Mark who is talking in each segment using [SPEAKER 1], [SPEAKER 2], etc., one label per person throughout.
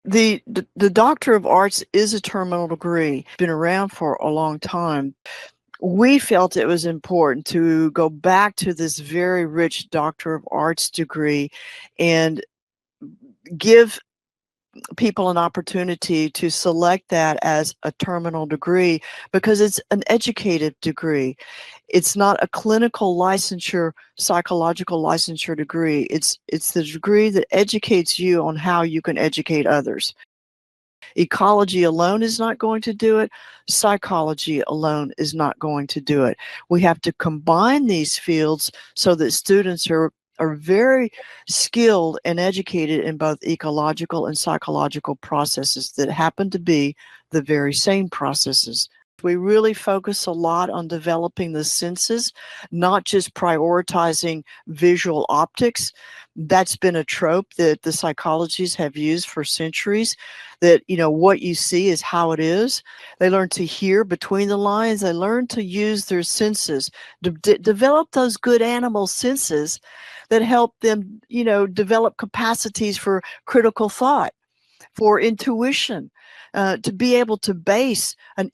[SPEAKER 1] The Doctor of Arts is a terminal degree, been around for a long time. We felt it was important to go back to this very rich Doctor of Arts degree and give people an opportunity to select that as a terminal degree because it's an educative degree. It's not a clinical licensure, psychological licensure degree. It's the degree that educates you on how you can educate others. Ecology alone is not going to do it. Psychology alone is not going to do it. We have to combine these fields so that students are very skilled and educated in both ecological and psychological processes that happen to be the very same processes. We really focus a lot on developing the senses, not just prioritizing visual optics. That's been a trope that the psychologists have used for centuries, that, you know, what you see is how it is. They learn to hear between the lines. They learn to use their senses, develop those good animal senses that help them, you know, develop capacities for critical thought, for intuition, to be able to base an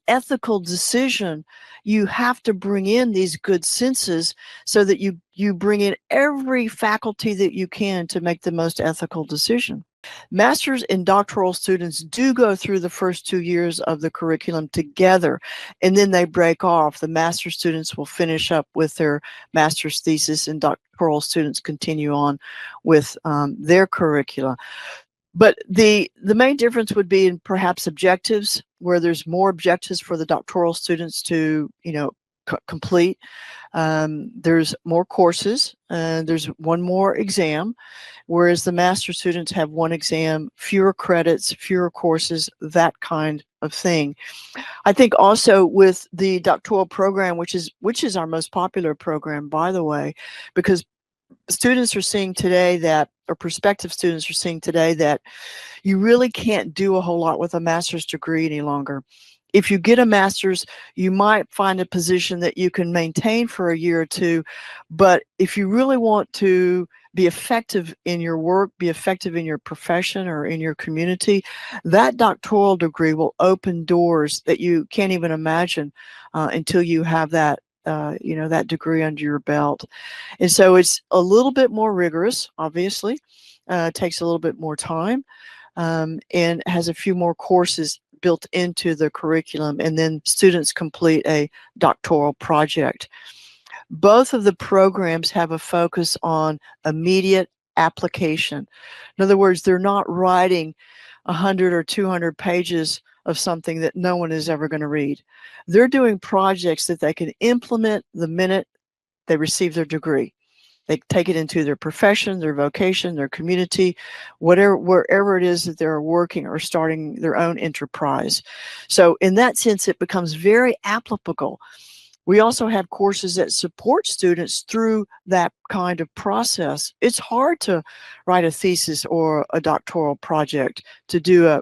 [SPEAKER 1] ethical decision. You have to bring in these good senses so that you bring in every faculty that you can to make the most ethical decision. Master's and doctoral students do go through the first 2 years of the curriculum together, and then they break off. The master's students will finish up with their master's thesis, and doctoral students continue on with their curricula. But the main difference would be in perhaps objectives, where there's more objectives for the doctoral students to, you know, complete. There's more courses, there's one more exam, whereas the master students have one exam, fewer credits, fewer courses, that kind of thing. I think also with the doctoral program, which is our most popular program, by the way, because students are seeing today that, or prospective students are seeing today, that you really can't do a whole lot with a master's degree any longer. If you get a master's, you might find a position that you can maintain for a year or two, but if you really want to be effective in your work, be effective in your profession or in your community, that doctoral degree will open doors that you can't even imagine until you have that you know, that degree under your belt. And so it's a little bit more rigorous, obviously, takes a little bit more time, and has a few more courses built into the curriculum, and then students complete a doctoral project. Both of the programs have a focus on immediate application. In other words, they're not writing 100 or 200 pages of something that no one is ever going to read. They're doing projects that they can implement the minute they receive their degree. They take it into their profession, their vocation, their community, whatever, wherever it is that they're working or starting their own enterprise. So in that sense, it becomes very applicable. We also have courses that support students through that kind of process. It's hard to write a thesis or a doctoral project, to do a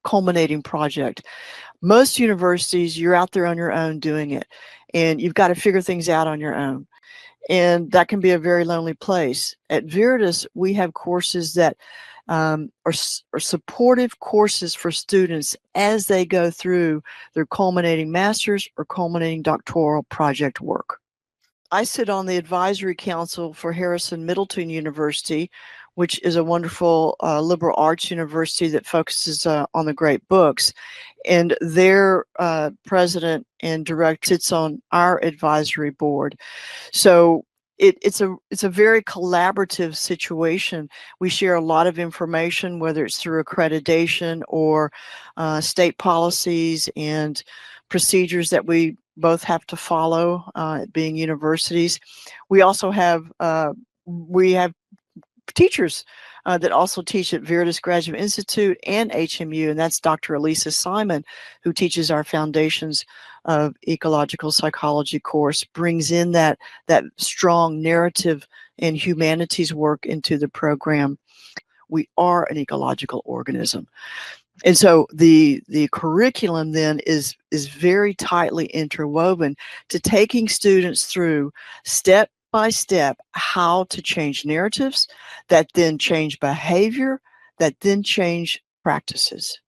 [SPEAKER 1] culminating project. Most universities, you're out there on your own doing it, and you've got to figure things out on your own. And that can be a very lonely place. At Viridis, we have courses that are supportive courses for students as they go through their culminating master's or culminating doctoral project work. I sit on the advisory council for Harrison-Middleton University, which is a wonderful liberal arts university that focuses on the great books. And their president and director sits on our advisory board. So it's a very collaborative situation. We share a lot of information, whether it's through accreditation or state policies and procedures that we both have to follow, being universities. We also have teachers that also teach at Viridis Graduate Institute and HMU, and that's Dr. Elisa Simon, who teaches our Foundations of Ecological Psychology course, brings in that strong narrative and humanities work into the program. We are an ecological organism. And so the curriculum then is very tightly interwoven to taking students through step by step how to change narratives that then change behavior, that then change practices.